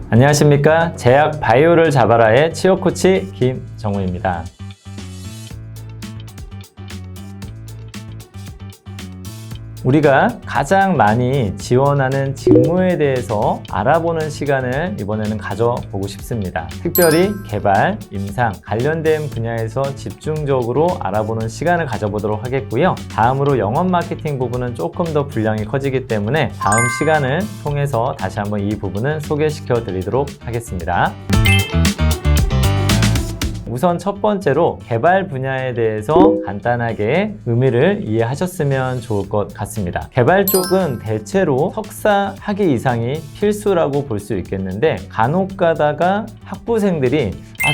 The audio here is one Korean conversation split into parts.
안녕하십니까. 제약 바이오를 잡아라의 치어 코치 김정우입니다. 우리가 가장 많이 지원하는 직무에 대해서 알아보는 시간을 이번에는 가져보고 싶습니다. 특별히 개발, 임상, 관련된 분야에서 집중적으로 알아보는 시간을 가져보도록 하겠고요. 다음으로 영업 마케팅 부분은 조금 더 분량이 커지기 때문에 다음 시간을 통해서 다시 한번 이 부분을 소개시켜 드리도록 하겠습니다. 우선 첫 번째로 개발 분야에 대해서 간단하게 의미를 이해하셨으면 좋을 것 같습니다. 개발 쪽은 대체로 석사 학위 이상이 필수라고 볼 수 있겠는데 간혹 가다가 학부생들이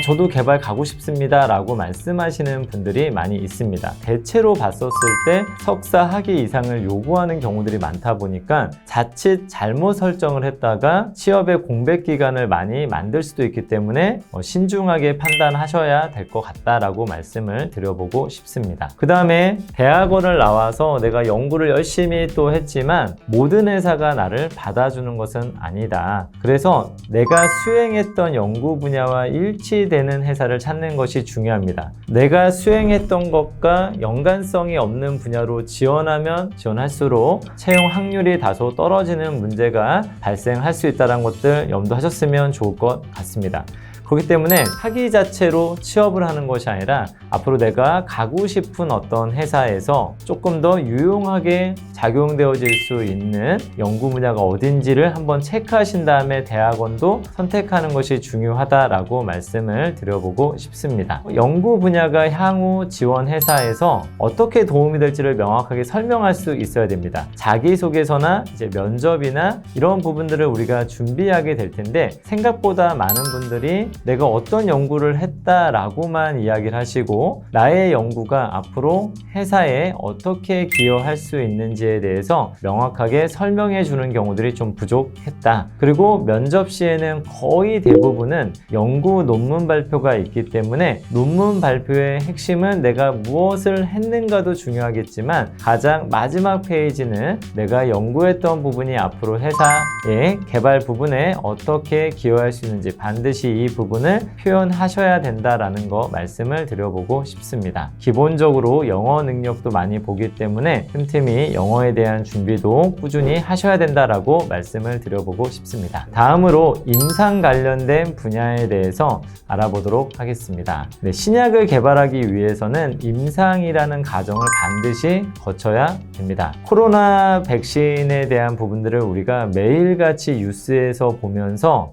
저도 개발 가고 싶습니다 라고 말씀하시는 분들이 많이 있습니다. 대체로 봤었을 때 석사 학위 이상을 요구하는 경우들이 많다 보니까 자칫 잘못 설정을 했다가 취업의 공백 기간을 많이 만들 수도 있기 때문에 신중하게 판단하셔야 될 것 같다라고 말씀을 드려보고 싶습니다. 그 다음에 대학원을 나와서 내가 연구를 열심히 또 했지만 모든 회사가 나를 받아주는 것은 아니다. 그래서 내가 수행했던 연구 분야와 일치되는 회사를 찾는 것이 중요합니다. 내가 수행했던 것과 연관성이 없는 분야로 지원하면 지원할수록 채용 확률이 다소 떨어지는 문제가 발생할 수 있다는 것들 염두하셨으면 좋을 것 같습니다. 그렇기 때문에 학위 자체로 취업을 하는 것이 아니라 앞으로 내가 가고 싶은 어떤 회사에서 조금 더 유용하게 작용되어질 수 있는 연구 분야가 어딘지를 한번 체크하신 다음에 대학원도 선택하는 것이 중요하다라고 말씀을 드려보고 싶습니다. 연구 분야가 향후 지원 회사에서 어떻게 도움이 될지를 명확하게 설명할 수 있어야 됩니다. 자기소개서나 이제 면접이나 이런 부분들을 우리가 준비하게 될 텐데 생각보다 많은 분들이 내가 어떤 연구를 했다라고만 이야기를 하시고 나의 연구가 앞으로 회사에 어떻게 기여할 수 있는지에 대해서 명확하게 설명해 주는 경우들이 좀 부족했다. 그리고 면접 시에는 거의 대부분은 연구 논문 발표가 있기 때문에 논문 발표의 핵심은 내가 무엇을 했는가도 중요하겠지만 가장 마지막 페이지는 내가 연구했던 부분이 앞으로 회사의 개발 부분에 어떻게 기여할 수 있는지 반드시 이 부분을 표현하셔야 된다라는 거 말씀을 드려보고 싶습니다. 기본적으로 영어 능력도 많이 보기 때문에 틈틈이 영어에 대한 준비도 꾸준히 하셔야 된다라고 말씀을 드려보고 싶습니다. 다음으로 임상 관련된 분야에 대해서 알아보도록 하겠습니다. 신약을 개발하기 위해서는 임상이라는 과정을 반드시 거쳐야 됩니다. 코로나 백신에 대한 부분들을 우리가 매일같이 뉴스에서 보면서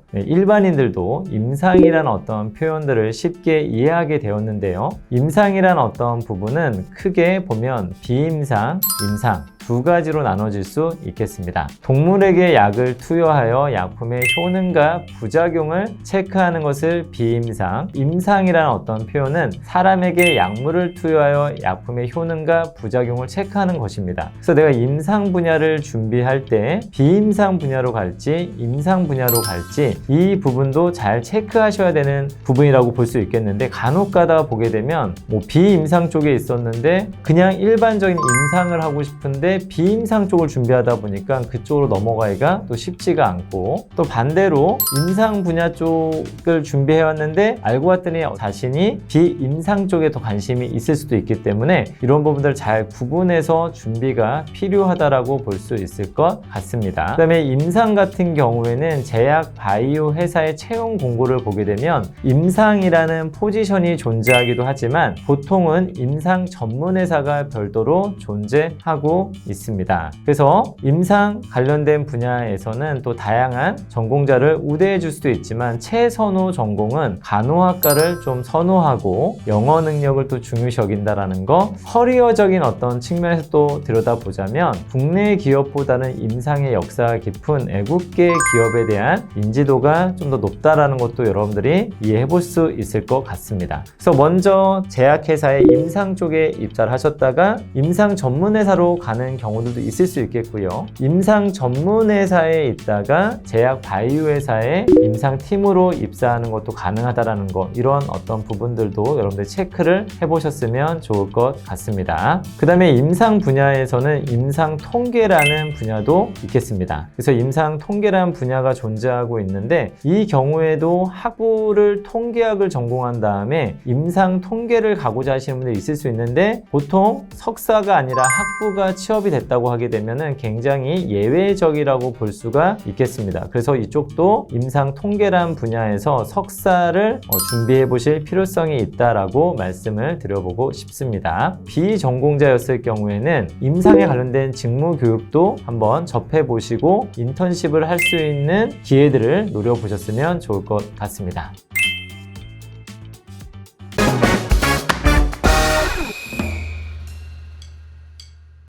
일반인들도 임상이라는 어떤 표현들을 쉽게 이해하게 되었는데요. 임상이라는 어떤 부분은 크게 보면 비임상, 임상 두 가지로 나눠질 수 있겠습니다. 동물에게 약을 투여하여 약품의 효능과 부작용을 체크하는 것을 비임상, 임상이라는 어떤 표현은 사람에게 약물을 투여하여 약품의 효능과 부작용을 체크하는 것입니다. 그래서 내가 임상 분야를 준비할 때 비임상 분야로 갈지 임상 분야로 갈지 이 부분도 잘 체크하셔야 되는 부분이라고 볼 수 있겠는데 간혹 가다가 보게 되면 비임상 쪽에 있었는데 그냥 일반적인 임상을 하고 싶은데 비임상 쪽을 준비하다 보니까 그쪽으로 넘어가기가 또 쉽지가 않고 또 반대로 임상 분야 쪽을 준비해왔는데 알고 봤더니 자신이 비임상 쪽에 더 관심이 있을 수도 있기 때문에 이런 부분들을 잘 구분해서 준비가 필요하다라고 볼 수 있을 것 같습니다. 그 다음에 임상 같은 경우에는 제약 바이오 회사의 채용 공고를 보게 되면 임상이라는 포지션이 존재하기도 하지만 보통은 임상 전문 회사가 별도로 존재하고 있습니다. 그래서 임상 관련된 분야에서는 또 다양한 전공자를 우대해 줄 수도 있지만 최선호 전공은 간호학과를 좀 선호하고 영어 능력을 또 중요시 여긴다라는 거 커리어적인 어떤 측면에서 또 들여다보자면 국내 기업보다는 임상의 역사가 깊은 애국계 기업에 대한 인지도가 좀 더 높다라는 것도 여러분들이 이해해 볼 수 있을 것 같습니다. 그래서 먼저 제약회사의 임상 쪽에 입사를 하셨다가 임상 전문 회사로 가는 가는 경우들도 있을 수 있겠고요. 임상 전문 회사에 있다가 제약 바이오 회사에 임상팀으로 입사하는 것도 가능하다라는 것, 이런 어떤 부분들도 여러분들 체크를 해보셨으면 좋을 것 같습니다. 그 다음에 임상 분야에서는 임상 통계라는 분야도 있겠습니다. 그래서 임상 통계라는 분야가 존재하고 있는데, 이 경우에도 학부를 통계학을 전공한 다음에 임상 통계를 가고자 하시는 분들이 있을 수 있는데, 보통 석사가 아니라 학부가 취업이 됐다고 하게 되면 굉장히 예외적이라고 볼 수가 있겠습니다. 그래서 이쪽도 임상 통계라는 분야에서 석사를 준비해 보실 필요성이 있다라고 말씀을 드려보고 싶습니다. 비전공자였을 경우에는 임상에 관련된 직무 교육도 한번 접해 보시고 인턴십을 할 수 있는 기회들을 노려보셨으면 좋을 것 같습니다.